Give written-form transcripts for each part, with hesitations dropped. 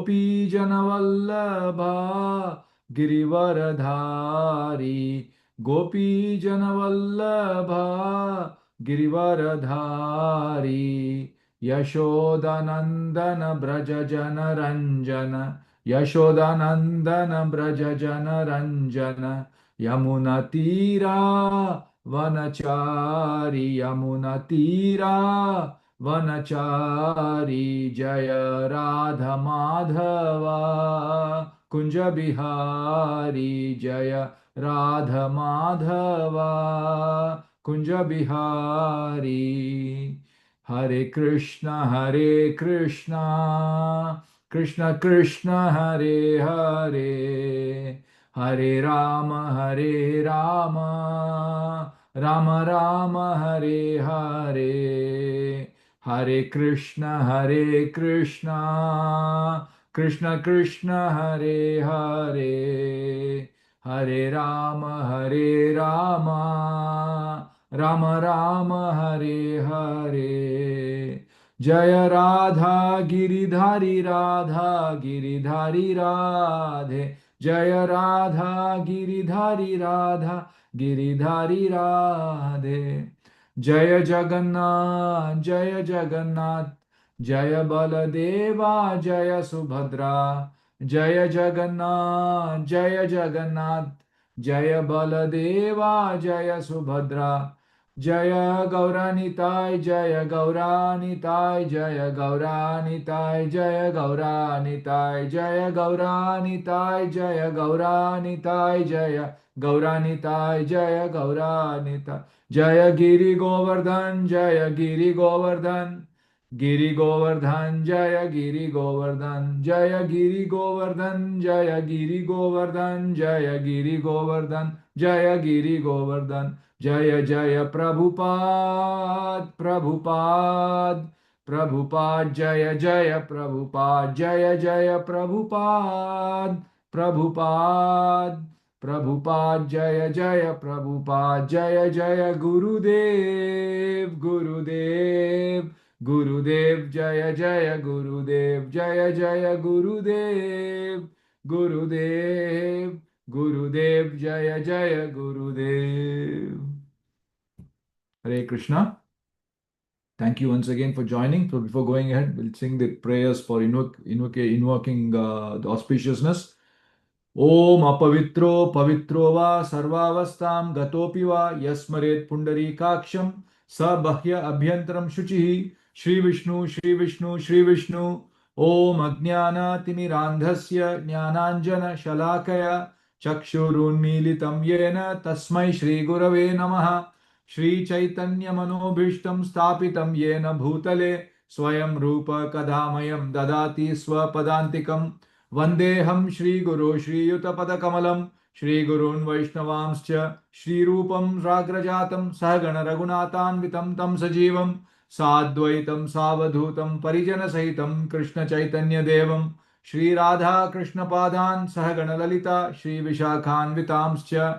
गोपी जनवल्लभा गिरिवरधारी, गोपी जनवल्लभा गिरिवरधारी, यशोदनन्दन ब्रज जन रञ्जन, यशोदनन्दन ब्रज जन रञ्जन, यमुनतीरा वनचारी, यमुनतीरा वनचारी, जय राधा माधवा कुंज बिहारी, जय राधा माधवा कुंज बिहारी। हरे कृष्ण कृष्ण कृष्ण हरे हरे, हरे राम राम राम हरे हरे, हरे कृष्ण कृष्ण कृष्ण हरे हरे, हरे राम राम राम हरे हरे। जय राधा गिरिधारी, राधा गिरिधारी राधे, जय राधा गिरिधारी, राधा गिरिधारी राधे। जय जगन्नाथ जय जगन्नाथ, जय बलदेवा जय सुभद्रा, जय जगन्नाथ जय जगन्नाथ, जय बलदेवा जय सुभद्रा, जय गौरानिताय जय गौरानिताय, जय गौरानिताय जय गौरानिताय, जय गौरानिताय जय गौरानिताय, जय गौरानिताय जय गौरानिताय। जय गिरि गोवर्धन जय गिरि गोवर्धन, गिरि गोवर्धन जय गिरि गोवर्धन, जय गिरि गोवर्धन जय गिरि गोवर्धन, जय गिरि गोवर्धन जय गिरि गोवर्धन। जय जय प्रभुपाद प्रभुपाद प्रभुपाद, जय जय प्रभुपाद, जय जय प्रभुपाद प्रभुपाद प्रभुपाद, जय जय प्रभुपाद, जय जय गुरुदेव गुरुदेव गुरुदेव, जय जय गुरुदेव, जय जय गुरुदेव गुरुदेव गुरुदेव, जय जय गुरुदेव। Hare Krishna. Thank you once again for joining. So before going ahead, we'll sing the prayers for invoking the auspiciousness. ओम अपवित्रो पवित्रो वा सर्वावस्थां गतोऽपि वा यस्मरेत् पुण्डरीकाक्षं स बह्य अभ्यन्तरं शुचिः। श्री विष्णु श्री विष्णु श्री विष्णु। ओम अज्ञानतिमिरान्धस्य ज्ञानाञ्जनशलाकया चक्षुरुन्मीलितं येन तस्मै श्रीगुरवे नमः। श्रीचैतन्यमनोभीष्टं स्थापितं येन भूतले स्वयं रूप कदामयं ददाति स्वपदान्तिकम्। वन्देऽहं श्रीगुरो श्रीयुतपदकमलं, श्रीगुरून् वैष्णवांश्च श्रीरूपं राग्रजातं सहगण रघुनाथान्वितं तं सजीवं साद्वैतं सावधूतं परिजनसहितं कृष्णचैतन्यदेवं श्रीराधा कृष्णपादान् सहगण ललिता श्रीविशाखान्वितांश्च।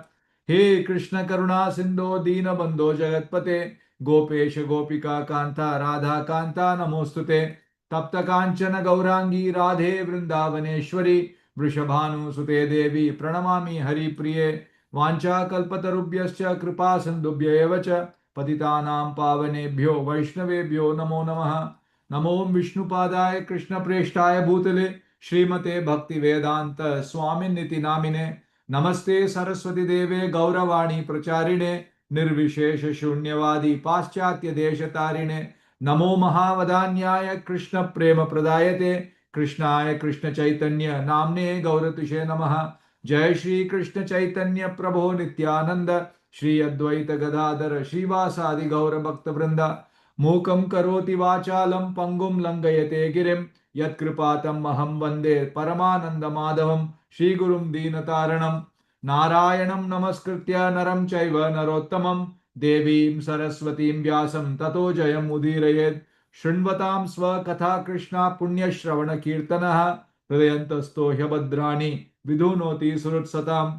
हे कृष्ण करुणा सिन्धो दीनबन्धो जगत्पते, गोपेश गोपिका कान्ता राधा कान्ता नमोऽस्तुते। तप्त कांचन गौरांगी राधे वृंदावनेश्वरी, वृषभानुसुते देवी प्रणमामि हरिप्रिये। वाञ्छाकल्पतरुभ्यश्च कृपा सिन्धुभ्य एव च पतितानां पावनेभ्यो वैष्णवेभ्यो नमो नमः। नमो विष्णुपादाय कृष्णप्रेष्ठाय भूतले श्रीमते भक्तिवेदान्त स्वामिन्निति नामिने। नमस्ते सरस्वती देवे गौरवाणी प्रचारिणे, निर्विशेष शून्यवादी पाश्चात्य देशतारिणे। नमो महावदान्याय कृष्ण प्रेम प्रदायते, कृष्णाय कृष्ण चैतन्य नामने गौरतुषे नमः। जय श्री कृष्ण चैतन्य प्रभो नित्यानंद, श्री अद्वैत गदाधर श्रीवासादि गौर भक्त वृंद। मूकं करोति वाचालं पंगुं लंघयते गिरिं, यत्कृपातम् अहं वन्दे परमानंद माधवं। श्रीगुरुं दीनतारणं नारायणं नमस्कृत्य नरं चैव नरोत्तमं, देवीं सरस्वतीं व्यासं ततो जयम् उदीरयेत्। शृण्वतां स्वकथा कृष्णा पुण्यश्रवण कीर्तनः, हृदयन्तस्थो ह्यभद्राणि विधुनोति सुहृत्सताम्।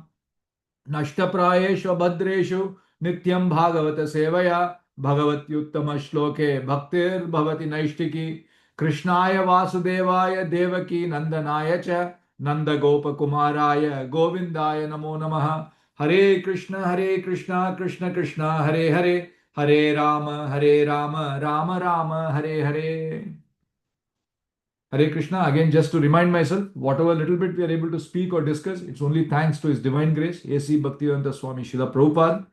नष्टप्रायेषु भद्रेषु नित्यं भागवत सेवया, भगवत्युत्तम श्लोके भक्तिर्भवति नैष्टिकी। Krishnaya Vasudevaya Devaki Nandanaya Cha Nanda Gopa Kumaraya Govindaya Namo Namaha. Hare Krishna, Krishna Krishna, Hare Hare, Hare Rama, Rama Rama, Hare Hare. Hare Krishna. Again, just to remind myself, whatever little bit we are able to speak or discuss, it's only thanks to His Divine Grace, A.C. Bhaktivedanta Swami Srila Prabhupada,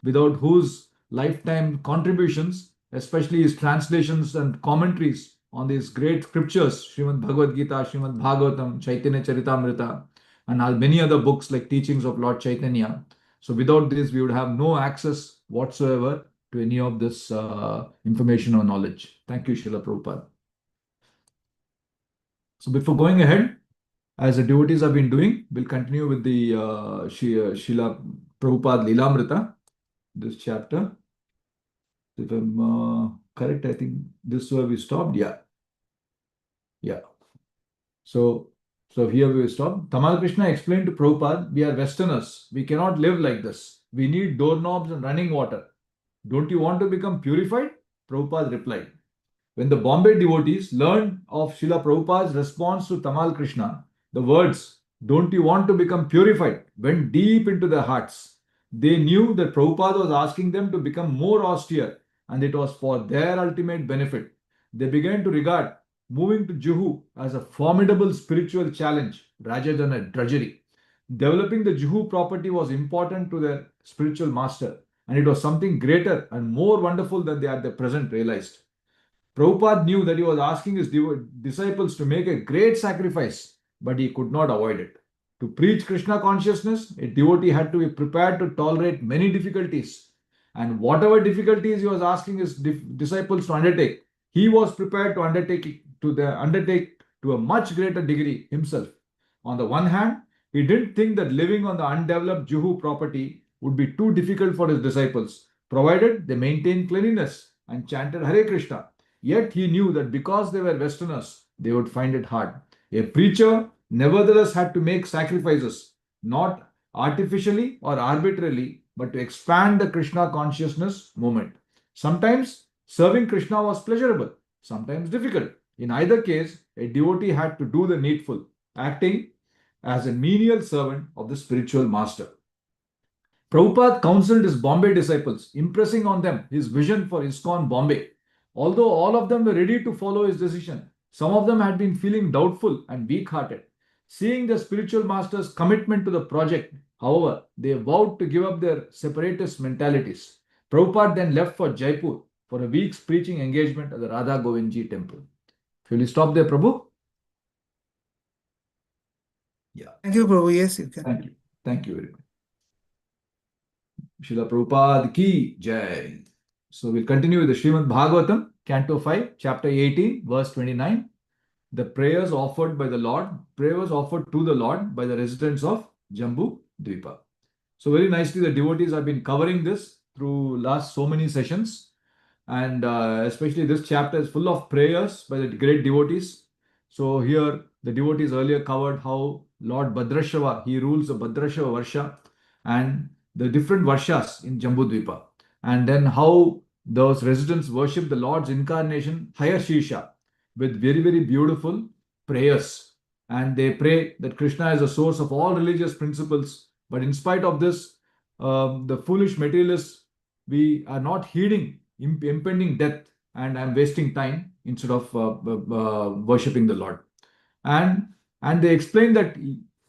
without whose lifetime contributions, especially his translations and commentaries on these great scriptures, Srimad Bhagavad Gita, Srimad Bhagavatam, Chaitanya Charitamrita, and many other books like Teachings of Lord Chaitanya. So without this, we would have no access whatsoever to any of this information or knowledge. Thank you, Srila Prabhupada. So before going ahead, as the devotees have been doing, we'll continue with the Srila Prabhupada Lilamrita, this chapter. If I'm correct, I think this is where we stopped. Yeah. So here we stopped. Tamal Krishna explained to Prabhupada, we are Westerners. We cannot live like this. We need doorknobs and running water. Don't you want to become purified? Prabhupada replied. When the Bombay devotees learned of Srila Prabhupada's response to Tamal Krishna, the words, don't you want to become purified, went deep into their hearts. They knew that Prabhupada was asking them to become more austere, and it was for their ultimate benefit. They began to regard moving to Juhu as a formidable spiritual challenge rather than a drudgery. Developing the Juhu property was important to their spiritual master, and it was something greater and more wonderful than they at the present realized. Prabhupada knew that he was asking his disciples to make a great sacrifice, but he could not avoid it. To preach Krishna consciousness, a devotee had to be prepared to tolerate many difficulties. And whatever difficulties he was asking his disciples to undertake, he was prepared to undertake to a much greater degree himself. On the one hand, he didn't think that living on the undeveloped Juhu property would be too difficult for his disciples, provided they maintained cleanliness and chanted Hare Krishna. Yet he knew that because they were Westerners, they would find it hard. A preacher nevertheless had to make sacrifices, not artificially or arbitrarily, but to expand the Krishna consciousness movement. Sometimes serving Krishna was pleasurable, sometimes difficult. In either case, a devotee had to do the needful, acting as a menial servant of the spiritual master. Prabhupada counseled his Bombay disciples, impressing on them his vision for ISKCON Bombay. Although all of them were ready to follow his decision, some of them had been feeling doubtful and weak-hearted. Seeing the spiritual master's commitment to the project, however, they vowed to give up their separatist mentalities. Prabhupada then left for Jaipur for a week's preaching engagement at the Radha Govindji temple. Will you stop there, Prabhu? Yeah. Thank you, Prabhu. Yes, you can. Thank you. Thank you very much. Srila Prabhupada ki jai. So we'll continue with the Srimad Bhagavatam, Canto 5, Chapter 18, verse 29. The prayers offered to the Lord by the residents of Jambu Dvipa. So very nicely, the devotees have been covering this through last so many sessions. And especially this chapter is full of prayers by the great devotees. So here, the devotees earlier covered how Lord Bhadrashava, he rules the Bhadrashava Varsha and the different Varshas in Jambu Dvipa. And then how those residents worship the Lord's incarnation, Hayashisha, with very, very beautiful prayers. And they pray that Krishna is the source of all religious principles. But in spite of this, the foolish materialists, we are not heeding impending death, and I'm wasting time instead of worshipping the Lord. And they explain that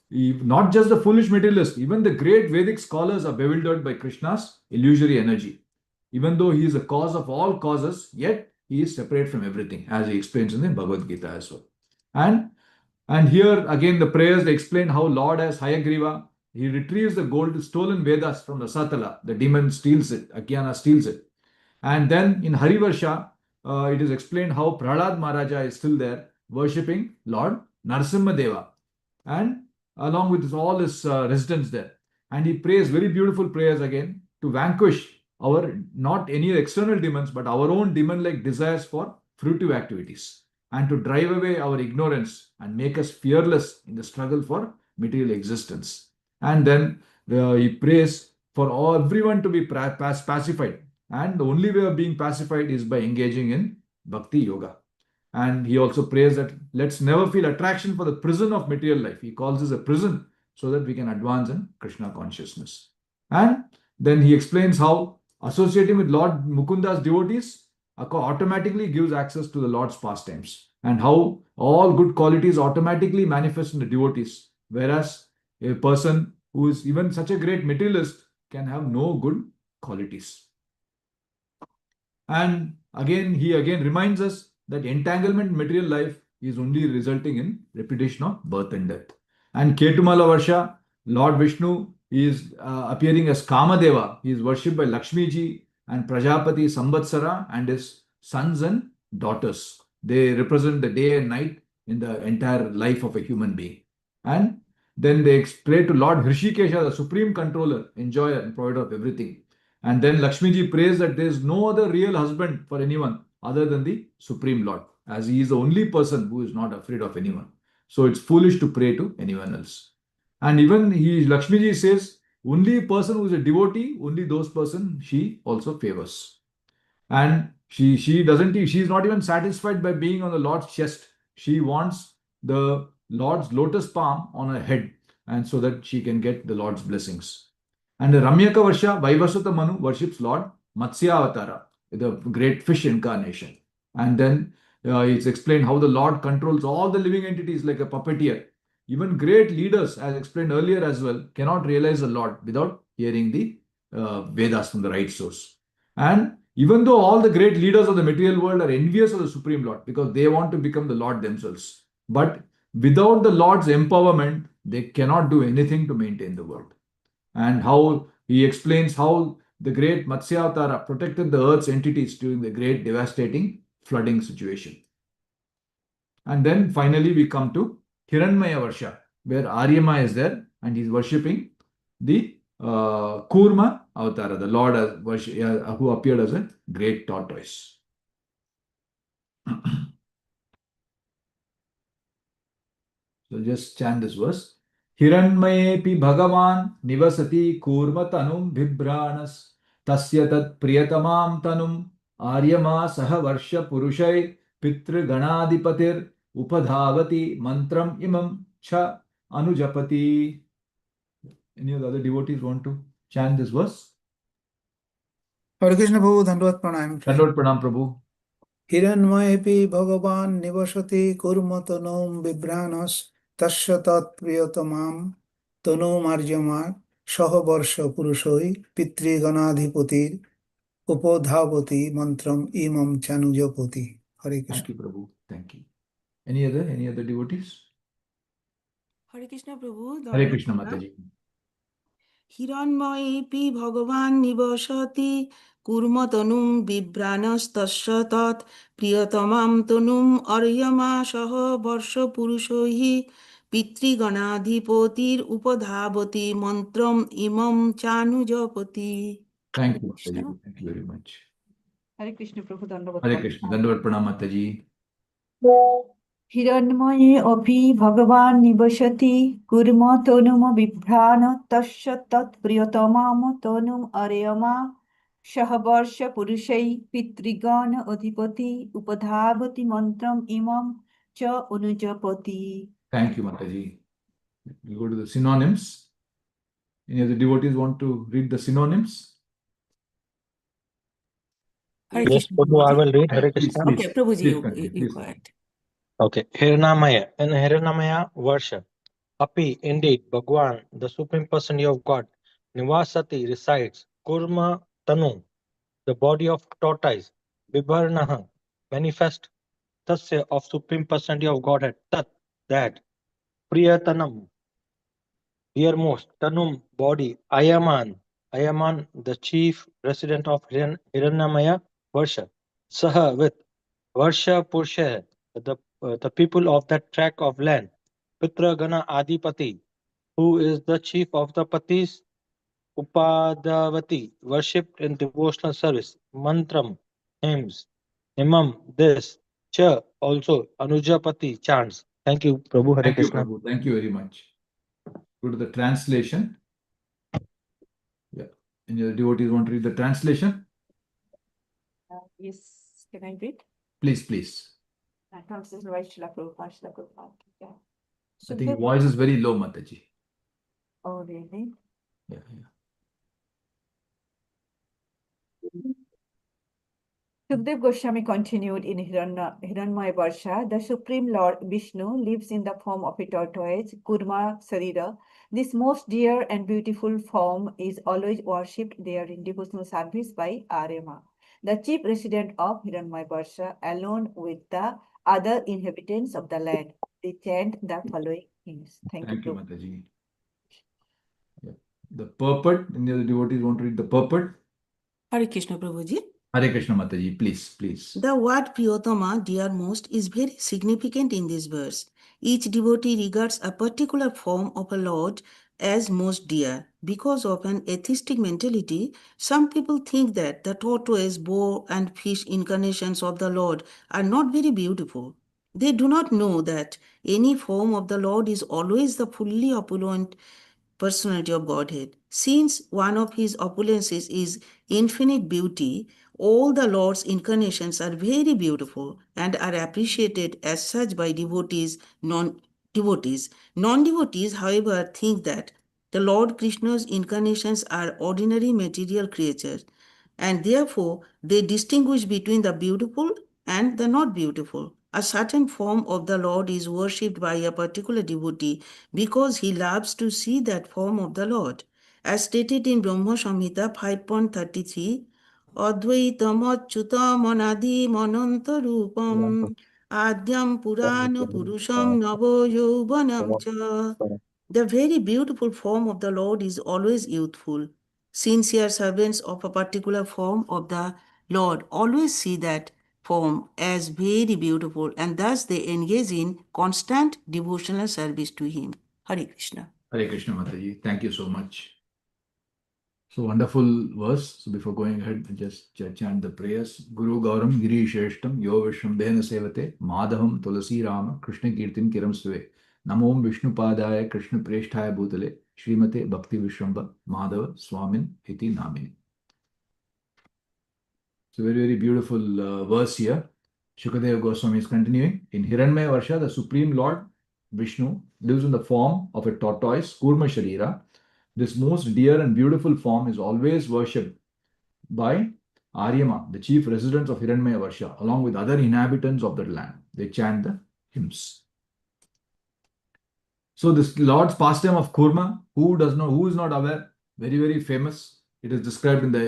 not just the foolish materialists, even the great Vedic scholars are bewildered by Krishna's illusory energy. Even though he is the cause of all causes, yet he is separate from everything, as he explains in the Bhagavad Gita as well. And here again the prayers, they explain how Lord has Hayagriva. He retrieves the stolen Vedas from the Satala. The demon steals it, Ajnana steals it. And then in Harivarsha, it is explained how Prahlad Maharaja is still there worshipping Lord Narasimha Deva, and along with all his residents there. And he prays very beautiful prayers again to vanquish our, not any external demons, but our own demon-like desires for fruitive activities, and to drive away our ignorance and make us fearless in the struggle for material existence. And then he prays for everyone to be pacified. And the only way of being pacified is by engaging in Bhakti Yoga. And he also prays that let's never feel attraction for the prison of material life. He calls this a prison so that we can advance in Krishna consciousness. And then he explains how associating with Lord Mukunda's devotees automatically gives access to the Lord's pastimes, and how all good qualities automatically manifest in the devotees, whereas a person who is even such a great materialist can have no good qualities. And again, he again reminds us that entanglement in material life is only resulting in repetition of birth and death. And Ketumala Varsha, Lord Vishnu is appearing as Kamadeva. He is worshipped by Lakshmi ji and Prajapati Samvatsara and his sons and daughters. They represent the day and night in the entire life of a human being. And then they pray to Lord Hrishikesha, the supreme controller, enjoyer, and provider of everything. And then Lakshmi ji prays that there is no other real husband for anyone other than the Supreme Lord, as he is the only person who is not afraid of anyone. So it's foolish to pray to anyone else. And even Lakshmi ji says, only person who is a devotee, only those person she also favors. And she's not even satisfied by being on the Lord's chest. She wants the Lord's lotus palm on her head, and so that she can get the Lord's blessings. And the Ramyaka Varsha, Vaivasvata Manu worships Lord Matsya Avatara, the great fish incarnation. And then it's explained how the Lord controls all the living entities like a puppeteer. Even great leaders, as explained earlier as well, cannot realize the Lord without hearing the Vedas from the right source. And even though all the great leaders of the material world are envious of the Supreme Lord because they want to become the Lord themselves, but without the Lord's empowerment, they cannot do anything to maintain the world. And how he explains how the great Matsyavatara protected the earth's entities during the great devastating flooding situation. And then finally we come to Hiranmaya Varsha, where Aryama is there and he's worshipping the Kurma Avatara, the Lord who appeared as a great tortoise. So just chant this verse. Hiranmayepi Bhagavan Nivasati Kurma Tanum Bhibranas Tasya Tat Priyatamam Tanum Aryama Saha Varsha Purushai Pitru Ganadipatir Upadhavati Mantram Imam Cha Anujapati. Any of the other devotees want to chant this verse? Hare Krishna Prabhu, Dandavad Pranam. Dandavad Pranam Prabhu. Hiranmayepi Bhagavan Nivasati Kurmatanum Vibhranas Tasya Tat Priyatamam Tanum Arjama Sahabarsha Purushoi Pitri Ganadhipatir Upodhavati Mantram Imam Chanujapati. Hare Krishna. Thank you, Prabhu. Thank you. Any other devotees? Hare Krishna Prabhu. Hare Krishna Mataji. Hiranmayepi Bhagavan Nivasati Kurmatanum Vibhranastasya Tat Priyatamam Tanum Aryama Saha Varsha Purushohi Pitriganadhipotir Upadhavati Mantram Imam Chanujapati. Thank you, Mataji. Thank you very much. Hare Krishna Prabhu, Dandavad Hare Krishna. Dandavad Pranam Mataji. Hiranmaye abhi Bhagavan nivasati kurma tonum bibhrana tasya tat priyatamam tonum areyama shahabarsha purushai pitrigana adhipati upadhavati mantram imam cha unujapati. Thank you, Mataji. We go to the synonyms. Any other devotees want to read the synonyms? Hare Yes, Krishna Prabhu, I Prabhuji. will read. Hare Please, Krishna. please. Okay, Prabhuji, Please continue. you Please go ahead. Okay, Hiranamaya. In Hiranamaya worship, Api, indeed, Bhagwan, the Supreme Personality of God, Nivasati resides, Kurma Tanu, the body of tortoise, Bibharnaha, manifest, Tasya of Supreme Personality of Godhead, Tat, that, Priyatanam, dearmost, Tanum, body, Ayaman, the chief resident of Hiranamaya worship, Saha, with, Varsha Pursha, the people of that tract of land, Pitra Gana Adipati, who is the chief of the Patis, Upadavati, worshipped in devotional service, Mantram, hymns, Imam, this, Cha, also, Anujapati, chants. Thank you, Prabhu. Hare Thank you, Krishna. Prabhu. Thank you very much. Go to the translation. Yeah. Any other devotees want to read the translation? Yes, can I read? Please, please. Translation by Srila Prabhupada, Srila Prabhupada. Yeah. I think your Sukhdev- voice is very low, Mataji. Oh, really? Yeah. Sukhdev Goswami continued in Hiranmaya Varsha. The Supreme Lord Vishnu lives in the form of a tortoise, Kurma Sarira. This most dear and beautiful form is always worshipped there in devotional service by Arema, the chief resident of Hiranmaya Varsha, along with the other inhabitants of the land. They chant the following hymns. Thank Thank you, you. Mataji. Yeah. The purport, any other devotees want to read the purport? Hare Krishna Prabhuji. Hare Krishna, Mataji, please. The word Priyotama, dear most, is very significant in this verse. Each devotee regards a particular form of a Lord as most dear. Because of an atheistic mentality, some people think that the tortoise, boar, and fish incarnations of the Lord are not very beautiful. They do not know that any form of the Lord is always the fully opulent personality of Godhead. Since one of his opulences is infinite beauty, all the Lord's incarnations are very beautiful and are appreciated as such by non-devotees. Non-devotees, however, think that the Lord Krishna's incarnations are ordinary material creatures, and therefore they distinguish between the beautiful and the not beautiful. A certain form of the Lord is worshipped by a particular devotee because he loves to see that form of the Lord. As stated in Brahma Samhita 5.33, Advaitam Anadi Mananta Rupam Adyam Purana Purusham Navo Yauvanam Cha. The very beautiful form of the Lord is always youthful. Sincere servants of a particular form of the Lord always see that form as very beautiful, and thus they engage in constant devotional service to Him. Hare Krishna. Hare Krishna, Mataji. Thank you so much. So wonderful verse. So before going ahead, just chant the prayers. Guru Gauram Giri Sheshtam Yo Vishram Bhena Sevate Madhavam Tulasi Rama Krishna Kirtin Kiram Suve Namom Vishnu Padaya Krishna Presthaya Bhutale Srimate Bhakti Vishramba Madhava Swamin Iti Namini. So very beautiful verse here. Shukadeva Goswami is continuing. In Hiranmaya Varsha, the Supreme Lord Vishnu lives in the form of a tortoise, Kurma Sharira. This most dear and beautiful form is always worshipped by Aryama, the chief residents of Hiranmaya Varsha, along with other inhabitants of the land. They chant the hymns. So this Lord's pastime of Kurma, who is not aware, very famous. It is described in the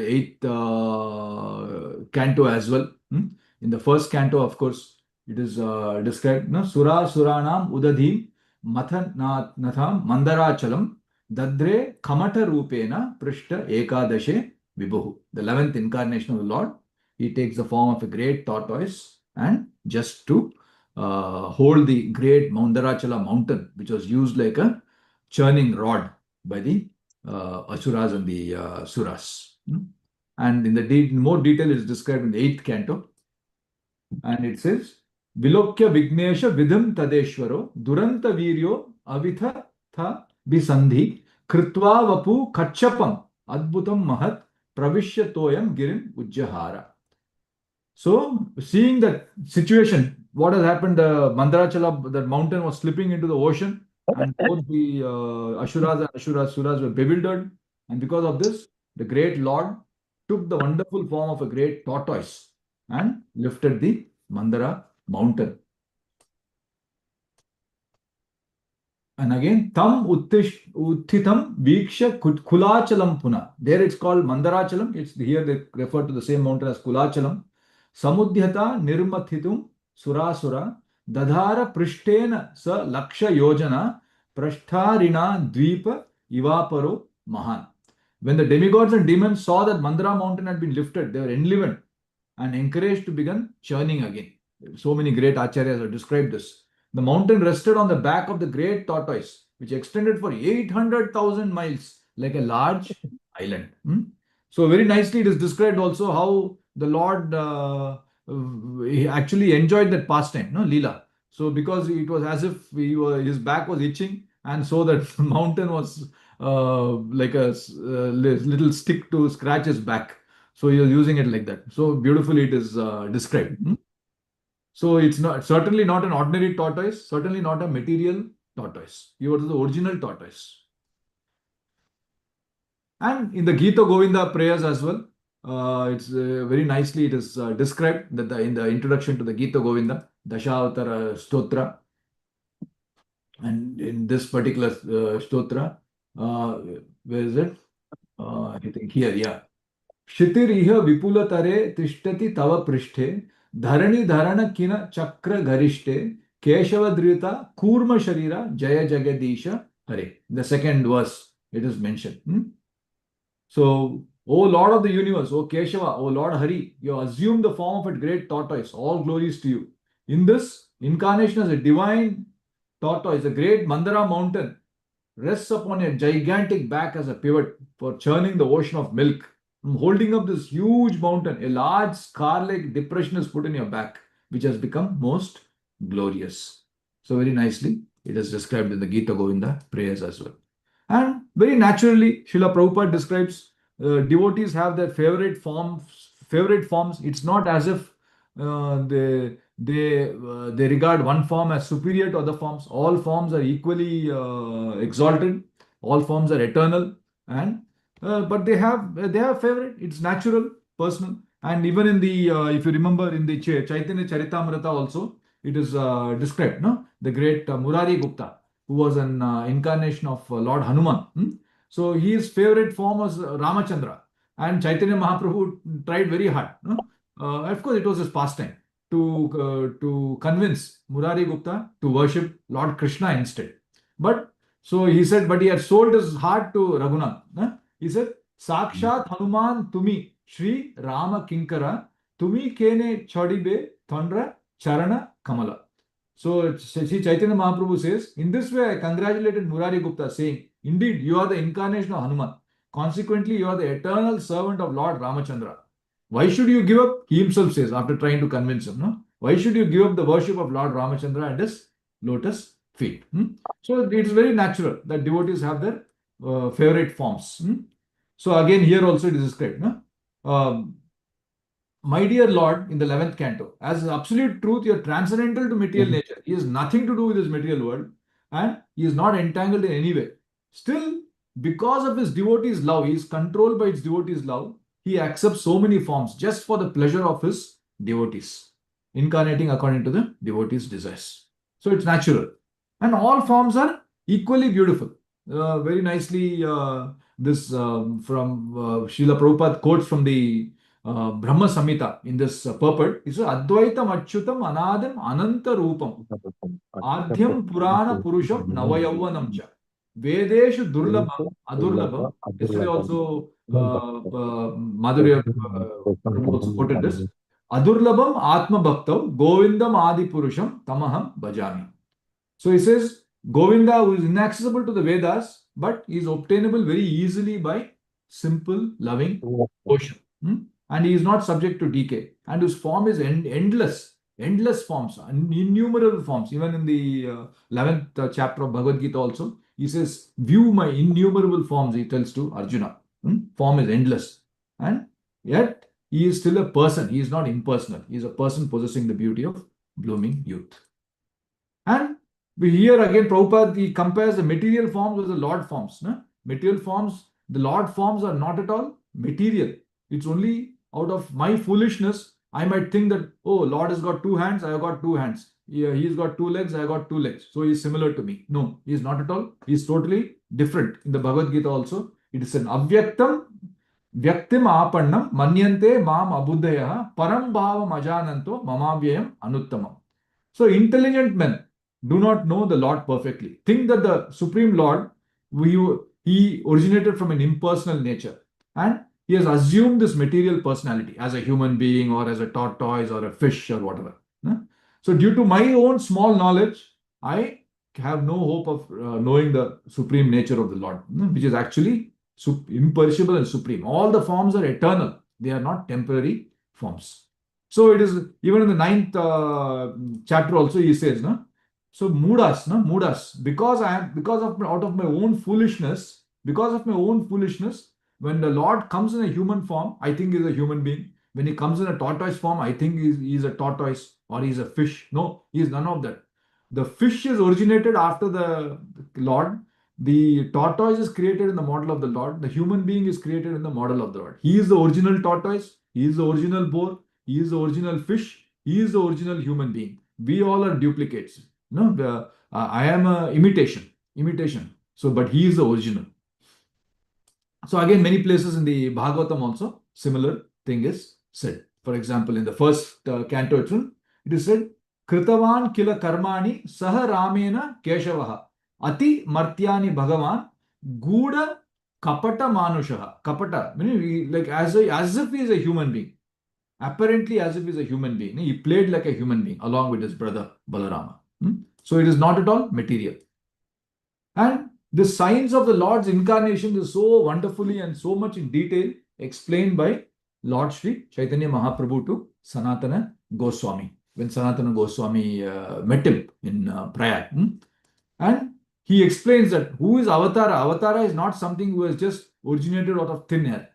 8th canto as well. In the first canto, of course, it is described, Sura Suranam Udadhim Mathan Natham Mandarachalam Dadre Kamata Rupena Prishta Ekadashe Vibhu. The 11th incarnation of the Lord, he takes the form of a great tortoise and just to hold the great Mandarachala mountain, which was used like a churning rod by the Asuras and the Suras. And in the more detail is described in the 8th canto. And it says, Vilokya Vignesha Vidham Tadeshwaro Duranta Viryo Avitha Tha Bisandhi Kritva Vapu Kachapam Adbhutam Mahat Pravishya Toyam Girim Ujjahara. So, seeing that situation, what has happened, the Mandarachala, the mountain was slipping into the ocean, and both the Ashuras and Suras were bewildered. And because of this, the great Lord took the wonderful form of a great tortoise and lifted the Mandara mountain. And again, Tam Uttitam Viksha Kulachalam Puna. There it's called Mandarachalam. Here they refer to the same mountain as Kulachalam. Samudhyata Nirmathitum Surasura Dadhara Prishtena Sa Laksha Yojana Prashtharina Dvipa Ivaparo Mahan. When the demigods and demons saw that Mandara mountain had been lifted, they were enlivened and encouraged to begin churning again. So many great acharyas have described this. The mountain rested on the back of the great tortoise, which extended for 800,000 miles like a large island. So very nicely it is described also how the Lord he actually enjoyed that pastime, Leela. So because it was as if his back was itching, and so that mountain was like a little stick to scratch his back. So he was using it like that. So beautifully it is described. So it's not certainly not an ordinary tortoise, certainly not a material tortoise. You are the original tortoise. And in the Gita Govinda prayers as well, it's very nicely it is described that in the introduction to the Gita Govinda, Dashavatara Stotra, and in this particular stotra, where is it? I think here, yeah. Shitir vipulatare tishtati tava prishte dharani dharana kina chakra garishte keshavadrita kurma sharira jaya jagadisha hare. The second verse it is mentioned. So, O Lord of the universe, O Keshava, O Lord Hari, you assume the form of a great tortoise. All glories to you. In this incarnation as a divine tortoise, a great Mandara mountain rests upon a gigantic back as a pivot for churning the ocean of milk. Holding up this huge mountain, a large scar-like depression is put in your back, which has become most glorious. So very nicely, it is described in the Gita Govinda prayers as well. And very naturally, Srila Prabhupada describes devotees have their favorite forms. It's not as if they regard one form as superior to other forms. All forms are equally exalted. All forms are eternal, and but they have favorite. It's natural, personal, and even in the if you remember in the Chaitanya Charitamrita also it is described. No, the great Murari Gupta, who was an incarnation of Lord Hanuman. So his favorite form was Ramachandra, and Chaitanya Mahaprabhu tried very hard. Of course, it was his pastime to convince Murari Gupta to worship Lord Krishna instead. But so he said, but he had sold his heart to Raghunath. He said, Sakshat Hanuman tumi Shri Rama Kinkara tumi kene chodibe thandra charana kamala. So Sri Chaitanya Mahaprabhu says, in this way I congratulated Murari Gupta, saying, indeed, you are the incarnation of Hanuman. Consequently, you are the eternal servant of Lord Ramachandra. Why should you give up? He himself says, after trying to convince him, no? Why should you give up the worship of Lord Ramachandra and his lotus feet? So it is very natural that devotees have their favorite forms. So again, here also it is described. My dear Lord, in the 11th canto, as absolute truth, you are transcendental to material nature. He has nothing to do with this material world and he is not entangled in any way. Still, because of his devotees' love, he is controlled by his devotees' love. He accepts so many forms just for the pleasure of his devotees, incarnating according to the devotees' desires. So it's natural. And all forms are equally beautiful. Very nicely, this from Srila Prabhupada quotes from the Brahma Samhita in this purport. He says, Advaitam Achyutam Anadam Ananta Rupam Adhyam Purana Purusham Navayavvanam Cha Vedeshu Durlabham Adurlabham. Yesterday also Madhurya Prabhu also quoted this. Adurlabham Atma Bhaktav Govindam Adi Purusham Tamaham Bhajami. So he says, Govinda, who is inaccessible to the Vedas, but is obtainable very easily by simple, loving devotion. And he is not subject to decay. And his form is endless forms, innumerable forms. Even in the 11th chapter of Bhagavad Gita also, he says, view my innumerable forms, he tells to Arjuna. Form is endless. And yet, he is still a person. He is not impersonal. He is a person possessing the beauty of blooming youth. And here again, Prabhupada, he compares the material forms with the Lord forms. Material forms, the Lord forms are not at all material. It's only out of my foolishness, I might think that, oh, Lord has got two hands, I have got two hands. He's got two legs, I have got two legs. So he's similar to me. No, he is not at all. He is totally different. In the Bhagavad Gita also, it is an avyaktam vyaktim apannam manyante mam abuddhaya param bhavam ajananto mamavyayam anuttamam. So intelligent men do not know the Lord perfectly. Think that the Supreme Lord, he originated from an impersonal nature. And he has assumed this material personality as a human being or as a tortoise or a fish or whatever. So due to my own small knowledge, I have no hope of knowing the supreme nature of the Lord, which is actually imperishable and supreme. All the forms are eternal. They are not temporary forms. So it is even in the 9th chapter also he says, so mudas, because out of my own foolishness, when the Lord comes in a human form, I think he is a human being. when he comes in a tortoise form, I think he's a tortoise or he's a fish. No, he is none of that. The fish is originated after the Lord. The tortoise is created in the model of the Lord. The human being is created in the model of the Lord. He is the original tortoise. He is the original boar. He is the original fish. He is the original human being. We all are duplicates. No, I am a imitation. So, but he is the original. So again, many places in the Bhagavatam also similar thing is said. For example, in the first canto itself, it is said, Kritavan kila karmani saha ramena keshavaha ati martyani bhagavan guda kapata manushaha. Kapata, meaning like as if he is a human being. Apparently as if he is a human being. He played like a human being along with his brother Balarama. So it is not at all material. And the signs of the Lord's incarnation is so wonderfully and so much in detail explained by Lord Sri Chaitanya Mahaprabhu to Sanatana Goswami when Sanatana Goswami met him in Prayag. And he explains that who is Avatara? Avatara is not something who has just originated out of thin air.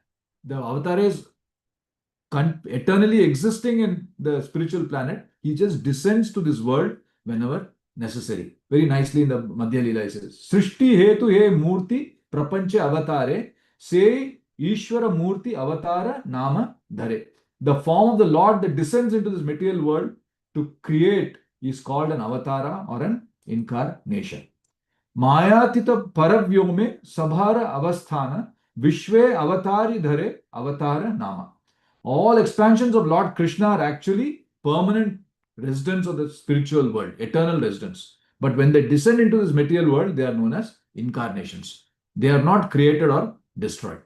The Avatara is eternally existing in the spiritual planet. He just descends to this world whenever necessary. Very nicely in the Madhya Lila it says, Srishti hetu he murti prapancha avatare se Ishvara murti avatara nama dhare. The form of the Lord that descends into this material world to create is called an avatara or an incarnation. Mayatita paravyome sabhara avasthana vishve avatari dhare avatara nama. All expansions of Lord Krishna are actually permanent residents of the spiritual world, eternal residents. But when they descend into this material world, they are known as incarnations. They are not created or destroyed.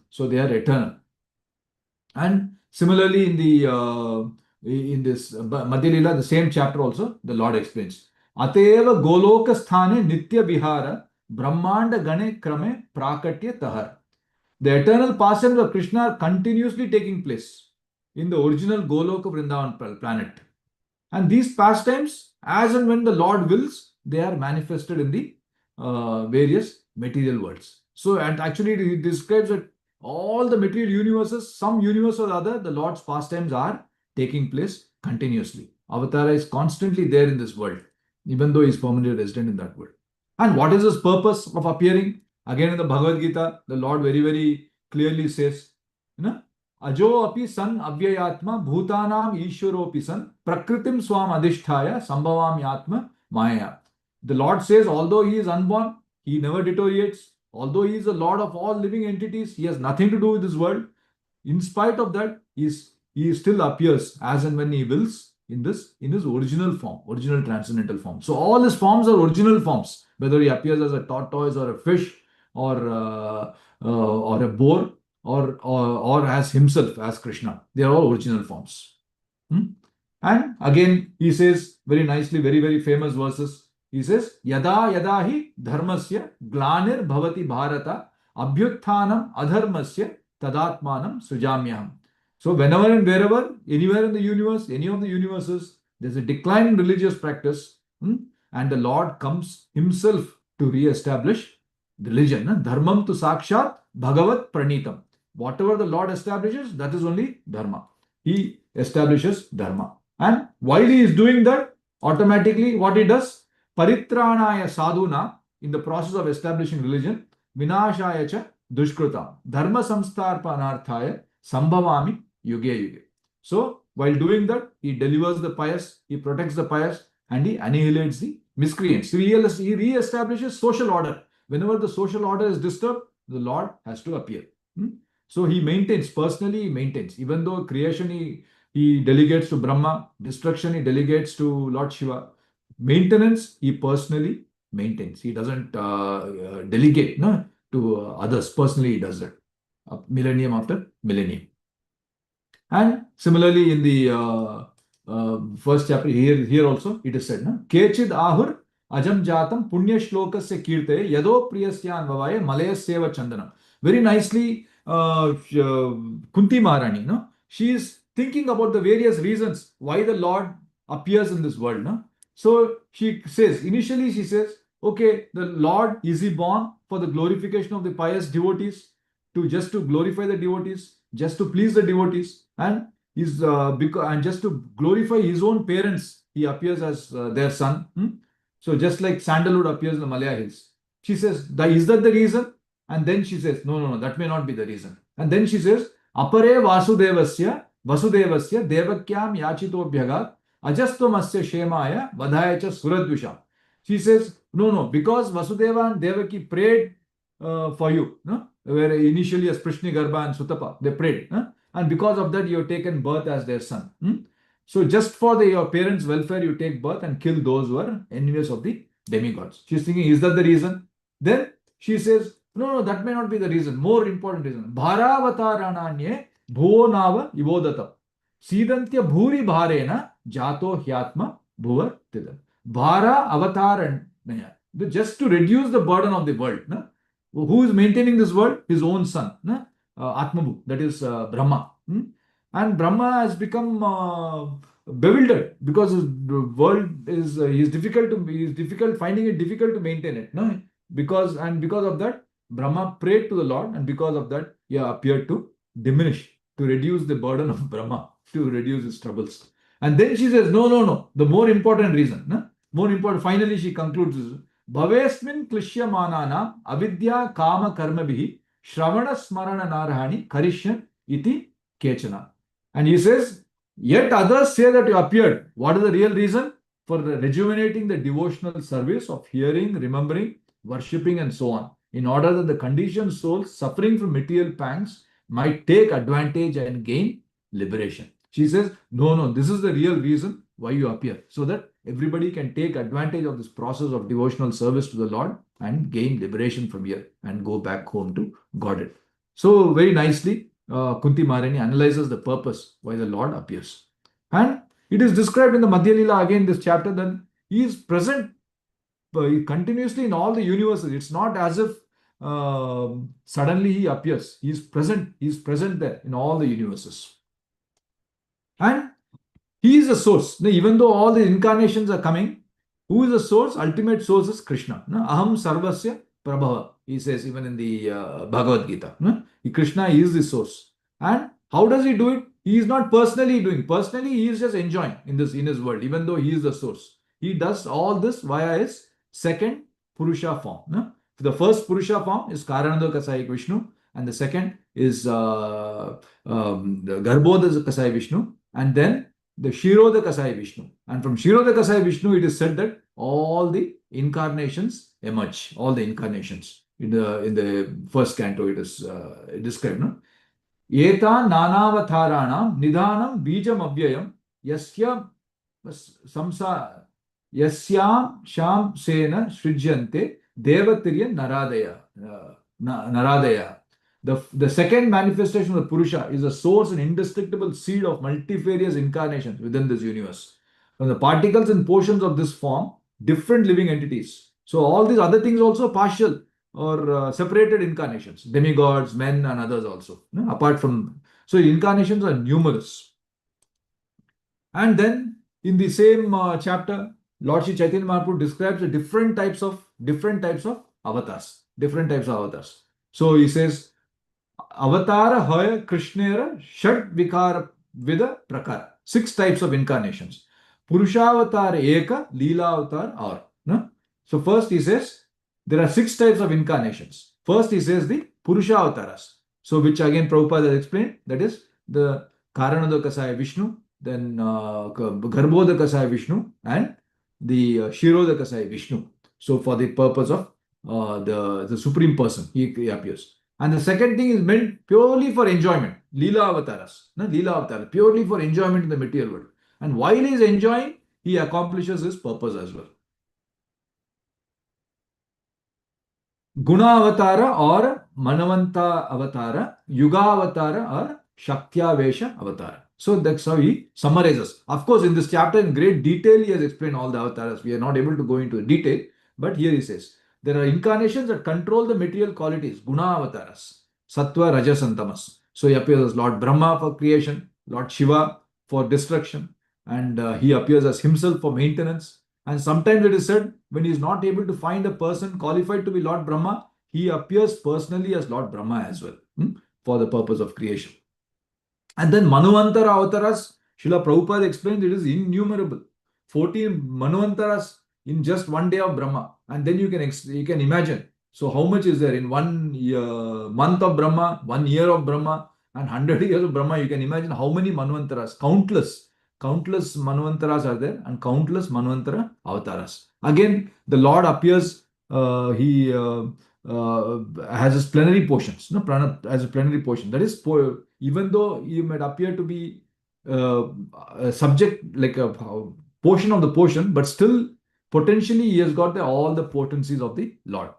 So they are eternal. And similarly, in this Madhya Lila, the same chapter also, the Lord explains, Ateva Goloka Sthane Nitya Vihara Brahmanda Gane Krame Prakatya Tahar. The eternal pastimes of Krishna are continuously taking place in the original Goloka Vrindavan planet. And these pastimes, as and when the Lord wills, they are manifested in the various material worlds. So, and actually it describes that all the material universes, some universe or other, the Lord's pastimes are taking place continuously. Avatara is constantly there in this world, even though he is permanently resident in that world. And what is his purpose of appearing? Again in the Bhagavad Gita, the Lord very, very clearly says, Ajo api san avyayatma bhutanam ishwaropi san prakritim swam adhisthaya sambhavam yatma maya. The Lord says, although he is unborn, he never deteriorates. Although he is the Lord of all living entities, he has nothing to do with this world. In spite of that, he still appears as and when he wills in his original form, original transcendental form. So all his forms are original forms, whether he appears as a tortoise or a fish or a boar or as himself, as Krishna. They are all original forms. And again, he says very nicely, very, very famous verses. He says, Yada yada hi dharmasya glanir bhavati bharata abhyutthanam adharmasya tadatmanam sujamyaham. So whenever and wherever, anywhere in the universe, any of the universes, there's a decline in religious practice, and the Lord comes himself to re-establish religion. Dharmam tu sakshat bhagavat pranitam. Whatever the Lord establishes, that is only dharma. He establishes dharma. And while he is doing that, automatically what he does? Paritranaya sadhuna, in the process of establishing religion, vinashaya cha dushkrutam, dharma samstarpanarthaya sambhavami yuge yuge. So, while doing that, he delivers the pious, he protects the pious, and he annihilates the miscreants. He re-establishes social order. Whenever the social order is disturbed, the Lord has to appear. So he maintains, personally he maintains. Even though creation he delegates to Brahma, destruction he delegates to Lord Shiva. Maintenance he personally maintains. He doesn't delegate to others. Personally he does that. Millennium after millennium. And similarly in the first chapter, here also it is said, Kechid ahur ajam jatam punya shlokasya kirte yado priyasyan vavaye malayasyeva chandanam. Very nicely, Kunti Maharani, she is thinking about the various reasons why the Lord appears in this world. So she says, initially she says, okay, the Lord, is he born for the glorification of the pious devotees, just to glorify the devotees, just to please the devotees? And He's because and just to glorify his own parents, he appears as their son. So just like sandalwood appears in the Malaya hills. She says, is that the reason? And then she says, no, that may not be the reason. And then she says, apare vasudevasya devakyam yachitobhyagat ajastvamasya shemaya vadhaya cha suradvisham. She says, no, because Vasudeva and Devaki prayed for you, no? Where initially as Prishni Garbha and Sutapa, they prayed. And because of that, you have taken birth as their son. So just for your parents' welfare, you take birth and kill those who are envious of the demigods. She's thinking, is that the reason? Then she says, no, that may not be the reason. More important reason. Bharavataranyanye bhuvo nava ivodatam. Sidantya bhuri bharena jato hyatma bhuvar tidam. Bhara avataranya. Just to reduce the burden of the world. No? Who is maintaining this world? His own son. No? Atmabhu, that is Brahma. And Brahma has become bewildered because his world is finding it difficult to maintain it. No? Because of that, Brahma prayed to the Lord, and because of that, he appeared to diminish, to reduce the burden of Brahma, to reduce his troubles. And then she says, no. The more important reason, no? More important, finally she concludes this. Bhavesmin klishyamanana avidya kama karmabhihi Shravana Smarana Narahani Karishyan Iti Kechana. And he says, yet others say that you appeared. What is the real reason? For rejuvenating the devotional service of hearing, remembering, worshipping, and so on, in order that the conditioned souls suffering from material pangs might take advantage and gain liberation. She says, no, this is the real reason why you appear, so that everybody can take advantage of this process of devotional service to the Lord and gain liberation from here and go back home to Godhead. So very nicely, Kunti Maharani analyzes the purpose why the Lord appears. And it is described in the Madhya Lila again, this chapter, that he is present continuously in all the universes. It's not as if suddenly he appears. He is present there in all the universes. And he is the source. Even though all the incarnations are coming, who is the source? Ultimate source is Krishna. Aham sarvasya prabhava. He says even in the Bhagavad Gita. Krishna is the source. And how does he do it? He is not personally doing. Personally, he is just enjoying in his world, even though he is the source. He does all this via his second Purusha form. The first Purusha form is Karanado Kasai Vishnu, and the second is Garbhoda Kasai Vishnu, and then the Shiroda Kasai Vishnu. And from Shiroda Kasai Vishnu, it is said that all the incarnations emerge. All the incarnations. In the first canto, it is described. Eta nanavataranam nidhanam bijam abhyayam yasya samsa yasyam sham sena srijyante devatirya naradaya. The second manifestation of the Purusha is the source and indestructible seed of multifarious incarnations within this universe. From the particles and portions of this form, different living entities. So all these other things also partial or separated incarnations, demigods, men, and others also. Apart from, so incarnations are numerous. And then in the same chapter, Lord Shri Chaitanya Mahaprabhu describes the different types of avatars. Different types of avatars. So he says, Avatara Haya Krishnera Shad Vikara Vida Prakara. 6 types of incarnations. Purushavatara Eka, Leela Avatar Aur. No? So first he says, there are 6 types of incarnations. First he says the Purusha Avataras. So which again Prabhupada has explained, that is the Karanada Kasaya Vishnu, then Garbhoda Kasaya Vishnu, and the Shiroda Kasaya Vishnu. So for the purpose of the Supreme Person, he appears. And the second thing is meant purely for enjoyment. Leela Avataras. Leela Avatar, purely for enjoyment in the material world. And while he is enjoying, he accomplishes his purpose as well. Guna Avatara or Manavanta Avatara, Yuga Avatara or Shaktya Avatara. So that's how he summarizes. Of course, in this chapter, in great detail, he has explained all the avatars. We are not able to go into detail, but here he says, there are incarnations that control the material qualities, Guna Avataras, Sattva, Rajas, and Tamas. So he appears as Lord Brahma for creation, Lord Shiva for destruction, and he appears as himself for maintenance. And sometimes it is said, when he is not able to find a person qualified to be Lord Brahma, he appears personally as Lord Brahma as well, for the purpose of creation. And then Manvantara avatars, Srila Prabhupada explained it is innumerable. 14 Manvantaras in just one day of Brahma. And then you can imagine. So how much is there in one month of Brahma, 1 year of Brahma, and 100 years of Brahma? You can imagine how many Manvantaras, countless Manvantaras are there, and countless Manvantara avatars. Again, the Lord appears, he has his plenary portions, no, prana as a plenary portion. That is, even though he might appear to be a subject, like a portion of the portion, but still potentially he has got all the potencies of the Lord,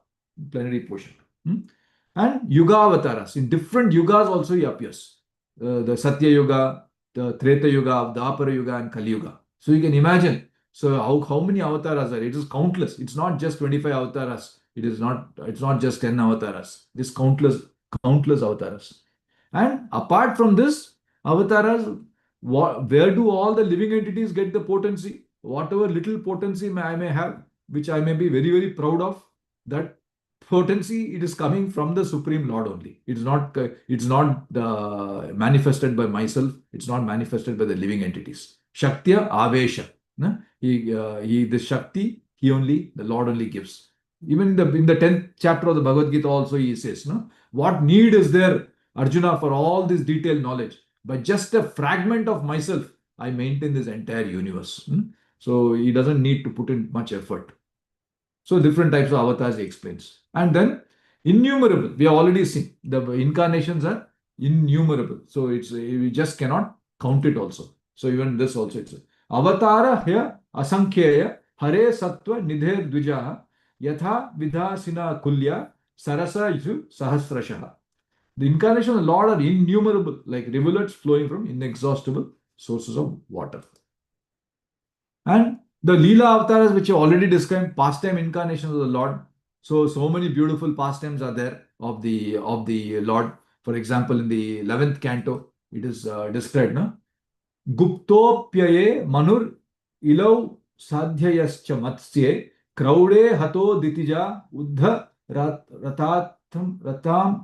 plenary portion. And Yuga avatars, in different yugas also he appears. The Satya Yuga, the Treta Yuga, Dwapara Yuga, and Kali Yuga. So you can imagine. So how many avatars are? It is countless. It's not just 25 avatars. It's not just 10 avatars. It is countless avatars. And apart from this, avatars, where do all the living entities get the potency? Whatever little potency I may have, which I may be very, very proud of, that potency, it is coming from the Supreme Lord only. It's not manifested by myself. It's not manifested by the living entities. Shaktya Avesha. This Shakti, the Lord only gives. Even in the 10th chapter of the Bhagavad Gita also he says, what need is there, Arjuna, for all this detailed knowledge? By just a fragment of myself, I maintain this entire universe. So he doesn't need to put in much effort. So different types of avatars he explains. And then innumerable. We have already seen the incarnations are innumerable. So we just cannot count it also. So even this also it's avatara here asankhyeya hare sattva nidhe dvijaha yatha vidhasina kulya sarasa isu sahasrashaha. The incarnations of the Lord are innumerable, like rivulets flowing from inexhaustible sources of water. And the Leela avatars, which you already described, pastime incarnations of the Lord. So many beautiful pastimes are there of the Lord. For example, in the 11th canto, it is described, no? Guptopyaye manur ilav sadhyayascha matsye kraude hato ditija uddha ratam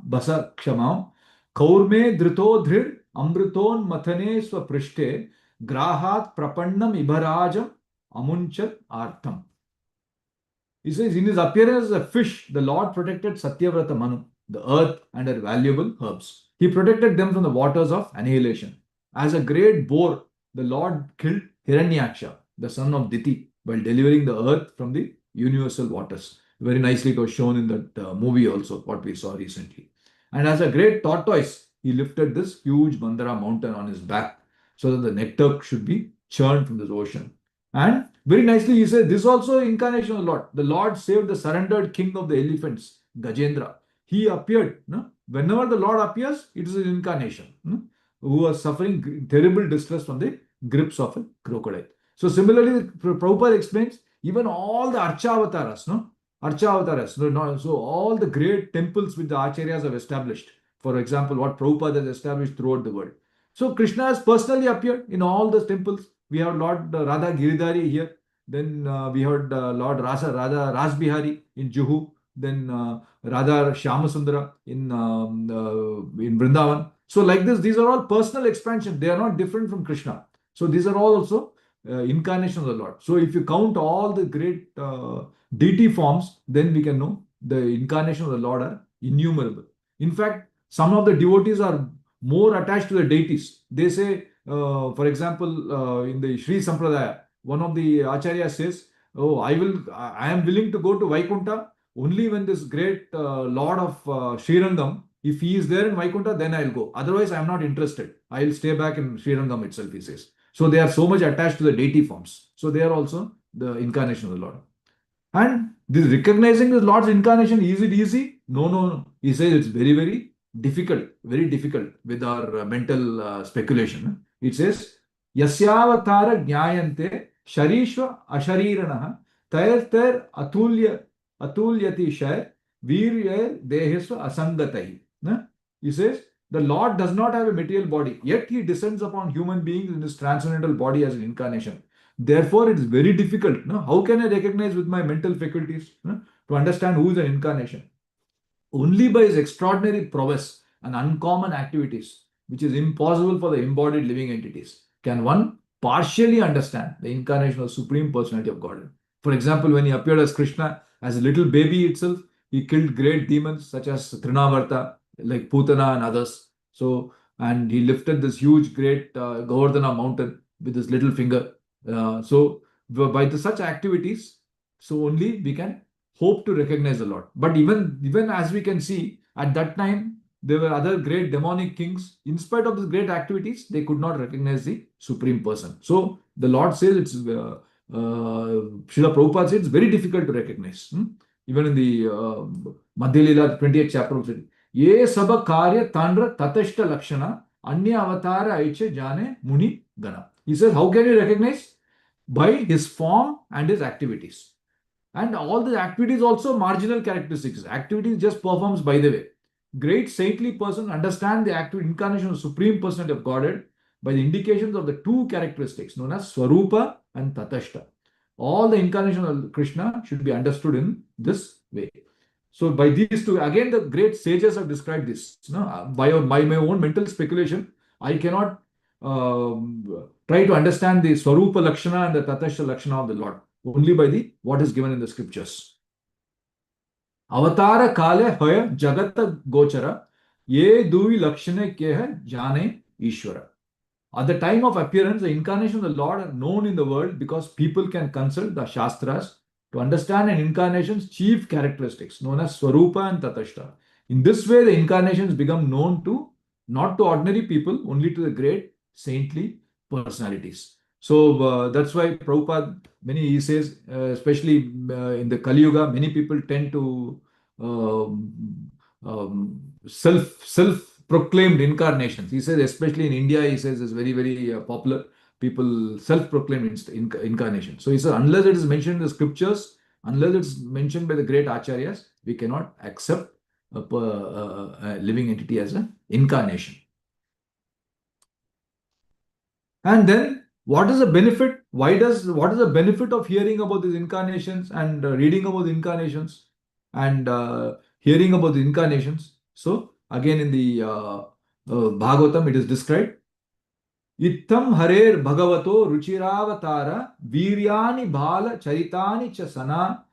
basa kshamam kaurme drito dhrir amriton mathane swaprishte grahat prapannam ibarajam amunchat artham. He says, in his appearance as a fish, the Lord protected Satyavrata Manu, the earth and her valuable herbs. He protected them from the waters of annihilation. As a great boar, the Lord killed Hiranyaksha, the son of Diti, while delivering the earth from the universal waters. Very nicely it was shown in that movie also, what we saw recently. And as a great tortoise, he lifted this huge Mandara mountain on his back so that the nectar should be churned from this ocean. And very nicely he said, this also incarnation of the Lord. The Lord saved the surrendered king of the elephants, Gajendra. He appeared. No? Whenever the Lord appears, it is an incarnation. No? Who was suffering terrible distress from the grips of a crocodile. So similarly, Prabhupada explains, even all the Archa avatars, so all the great temples which the Acharyas have established. For example, what Prabhupada has established throughout the world. So Krishna has personally appeared in all the temples. We have Lord Radha Giridhari here. Then we heard Lord Radha Rasbihari in Juhu. Then Radha Shyamasundara in Vrindavan. So like this, these are all personal expansion. They are not different from Krishna. So these are all also incarnations of the Lord. So if you count all the great deity forms, then we can know the incarnations of the Lord are innumerable. In fact, some of the devotees are more attached to the deities. They say, for example, in the Sri Sampradaya, one of the Acharyas says, I am willing to go to Vaikunta only when this great Lord of Srirangam, if he is there in Vaikunta, then I'll go. Otherwise, I am not interested. I'll stay back in Srirangam itself, he says. So they are so much attached to the deity forms. So they are also the incarnation of the Lord. And this recognizing the Lord's incarnation, is it easy? No. He says it's very, very difficult with our mental speculation. It says, Yasyavatara jnayante sharishva ashariranaha tair atulyati shaya virya dehesva asangatai. He says, the Lord does not have a material body, yet he descends upon human beings in his transcendental body as an incarnation. Therefore, it is very difficult. How can I recognize with my mental faculties to understand who is an incarnation? Only by his extraordinary prowess and uncommon activities which is impossible for the embodied living entities, can one partially understand the incarnation of Supreme Personality of Godhead. For example, when he appeared as Krishna, as a little baby itself, he killed great demons such as Trinavarta, like Putana and others. So, and he lifted this huge, great Govardhana mountain with his little finger. By such activities, so only we can hope to recognize the Lord. But even as we can see, at that time, there were other great demonic kings. In spite of these great activities, they could not recognize the Supreme Person. So the Lord says it's, Srila Prabhupada says it's very difficult to recognize. Even in the Madhya Lila 28th chapter of it, Ye Saba Karya Tandra Tatashta Lakshana Anya Avatara Aiche Jane Muni Gana. He says, how can you recognize? By his form and his activities. And all the activities also marginal characteristics. Activities just performs by the way. Great saintly person understand the active incarnation of Supreme Personality of Godhead by the indications of the two characteristics known as Swarupa and Tatashta. All the incarnation of Krishna should be understood in this way. So by these two, again the great sages have described this. By my own mental speculation, I cannot try to understand the Swarupa Lakshana and the Tatashta Lakshana of the Lord. Only by the what is given in the scriptures. Avatara kale hoya jagata gochara ye duvi lakshane ke hai jane Ishwara. At the time of appearance, the incarnation of the Lord are known in the world because people can consult the Shastras to understand an incarnation's chief characteristics known as Swarupa and Tatashta. In this way, the incarnations become known to not to ordinary people, only to the great saintly personalities. So that's why Prabhupada, he says, especially in the Kali Yuga, many people tend to self-proclaimed incarnations. He says, especially in India, he says, is very, very popular. People self-proclaimed incarnation. So he says, unless it is mentioned in the scriptures, unless it's mentioned by the great acharyas, we cannot accept a living entity as an incarnation. And then, what is the benefit? What is the benefit of hearing about these incarnations and reading about the incarnations and hearing about the incarnations? So, again in the Bhagavatam, it is described. Ittam harer bhagavato ruchiravatara viryani bhala charitani cha sana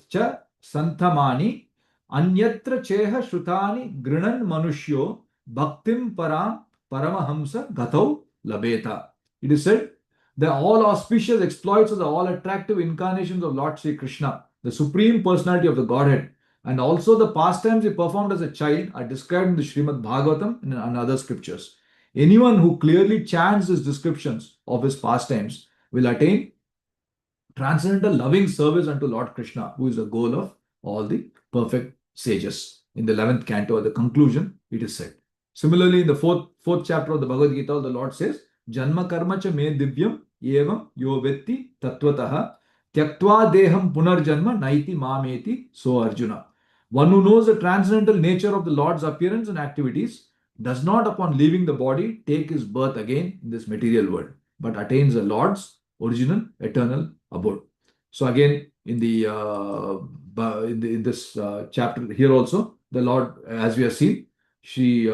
cha santhamani anyatra cheha shrutani grinan manushyo bhaktim param paramahamsa gatau labeta. It is said, the all auspicious exploits of the all attractive incarnations of Lord Sri Krishna, the Supreme Personality of the Godhead, and also the pastimes he performed as a child are described in the Srimad Bhagavatam and other scriptures. Anyone who clearly chants his descriptions of his pastimes will attain transcendental loving service unto Lord Krishna, who is the goal of all the perfect sages. In the 11th canto, at the conclusion, it is said. Similarly, in the fourth chapter of the Bhagavad Gita, the Lord says, Janma karma cha me divyam evam yo vetti tattvataha tyaktva deham punarjanma naiti mameti so Arjuna. One who knows the transcendental nature of the Lord's appearance and activities does not, upon leaving the body, take his birth again in this material world, but attains the Lord's original eternal abode. So again, in this chapter here also, the Lord, as we have seen, Shri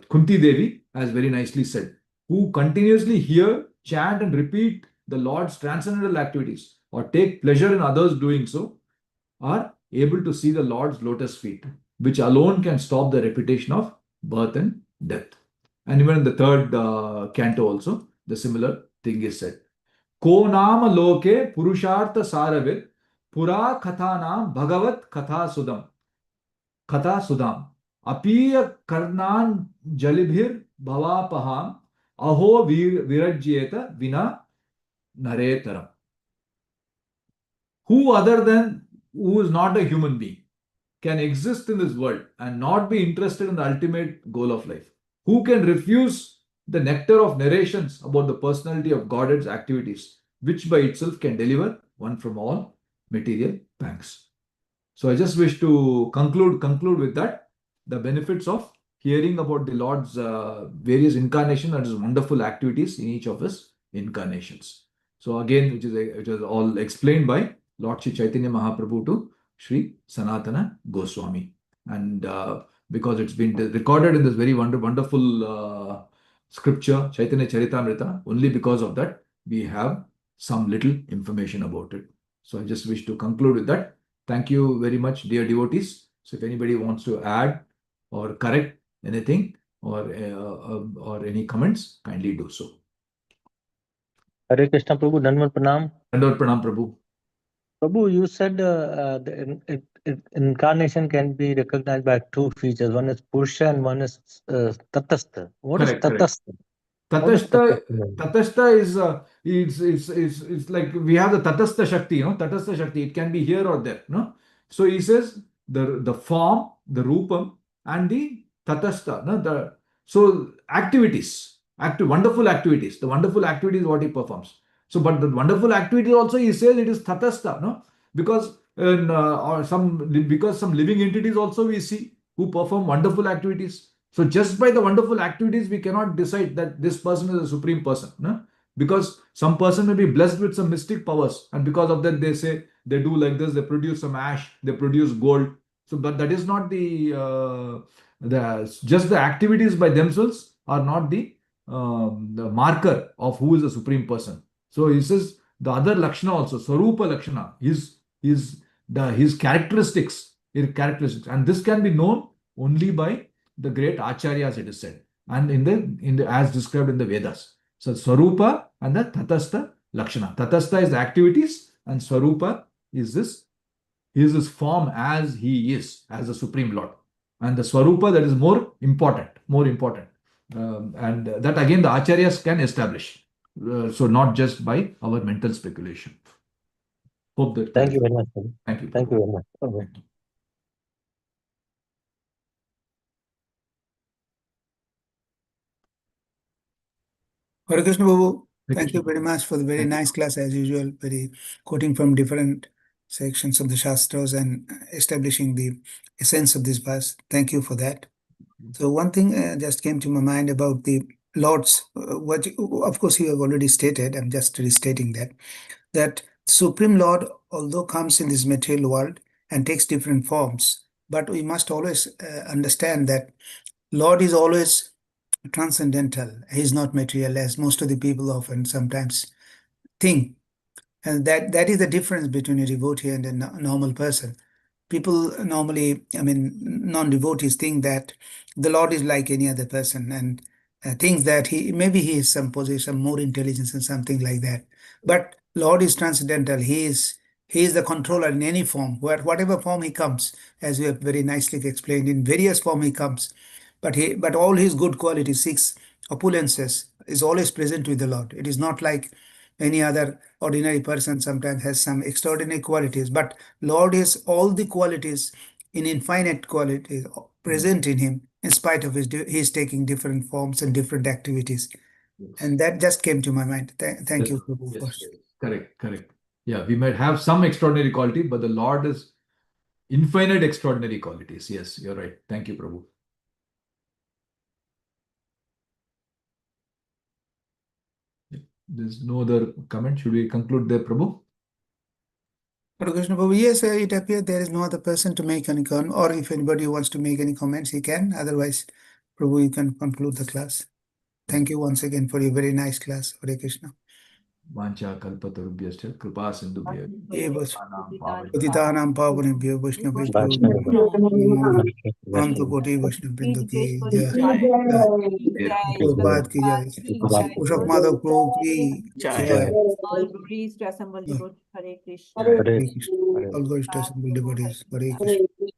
Kunti Devi has very nicely said, who continuously hear, chant and repeat the Lord's transcendental activities or take pleasure in others doing so, are able to see the Lord's lotus feet, which alone can stop the repetition of birth and death. And even in the third canto also, the similar thing is said. Ko nama loke purushartha saravit pura kathanam bhagavat katha sudam apiya karnan jalibhir bhavapaham aho virajyeta vina naretaram. Who other than who is not a human being can exist in this world and not be interested in the ultimate goal of life? Who can refuse the nectar of narrations about the personality of Godhead's activities, which by itself can deliver one from all material pangs? So I just wish to conclude with that, the benefits of hearing about the Lord's various incarnations and his wonderful activities in each of his incarnations. So again, which is all explained by Lord Sri Chaitanya Mahaprabhu to Sri Sanatana Goswami. And because it's been recorded in this very wonderful scripture, Chaitanya Charitamrita. Only because of that, we have some little information about it. So I just wish to conclude with that. Thank you very much, dear devotees. So if anybody wants to add or correct anything or any comments, kindly do so. Hare Krishna Prabhu, Dandavat Pranam. Dandavat Pranam, Prabhu. Prabhu, you said the incarnation can be recognized by two features. One is Purusha and one is Tatastha. What is Correct, correct. Tatastha? What does Tatastha, Tatastha mean? Tatastha is it's like we have the Tatastha Shakti, Tatastha Shakti. It can be here or there, So he says the form, the Rupam, and the Tatastha, so activities, wonderful activities. The wonderful activities what he performs. So, but the wonderful activity also he says it is Tatastha, because some living entities also we see who perform wonderful activities. So just by the wonderful activities, we cannot decide that this person is a supreme person. Because some person may be blessed with some mystic powers, and because of that, they say they do like this, they produce some ash, they produce gold. So, but that is not just the activities by themselves are not the marker of who is a supreme person. So he says the other lakshana also, Swarupa lakshana, his characteristics, and this can be known only by the great acharyas, it is said, and in the as described in the Vedas. So Swarupa and the Tatastha Lakshana. Tatastha is the activities, and Swarupa is his form as he is, as a Supreme Lord. And the Swarupa, that is more important. And that again the acharyas can establish. So not just by our mental speculation. Hope that. Thank you very much. Prabhu. Thank you. Thank you very much. Prabhu. Thank you. Hare Krishna Babu, Hare thank you Krishna. very much for the very Thank you. nice class as usual, very quoting from different sections of the Shastras and establishing the essence of this verse. Thank you for that. So one thing just came to my mind about the Lord's, what of course you have already stated, I'm just restating that Supreme Lord, although comes in this material world and takes different forms, but we must always understand that Lord is always transcendental. He's not material, as most of the people often sometimes think. And that is the difference between a devotee and a normal person. People normally, non-devotees think that the Lord is like any other person and think that maybe he is some more intelligence and something like that. But Lord is transcendental. He is the controller in any form, whatever form he comes, as we have very nicely explained, in various form he comes. But all his good qualities, six opulences, is always present with the Lord. It is not like any other ordinary person sometimes has some extraordinary qualities, but Lord is all the qualities in infinite qualities present in him, in spite of his taking different forms and different activities. Yes. And that just came to my mind. Thank you, Prabhu. Yes. Correct. Yeah, we might have some extraordinary quality, but the Lord is infinite extraordinary qualities. Yes, you're right. Thank you, Prabhu. There's no other comment. Should we conclude there, Prabhu? Hare Krishna Prabhu, yes, it appears there is no other person to make any comment, or if anybody wants to make any comments, he can. Otherwise, Prabhu, you can conclude the class. Thank you once again for your very nice class. Hare Krishna. Vancha kalpatarubhyascha kripa sindhubhya पतितानां पावनेभ्यो वैष्णवेभ्यो अनंत कोटि वैष्णव वृंद की जय प्रभुपाद की जय पोषक माधव प्रभु की जय All glories to assembled devotees. Hare Krishna. Hare Hare Krishna. All glories to assembled devotees. Hare Krishna.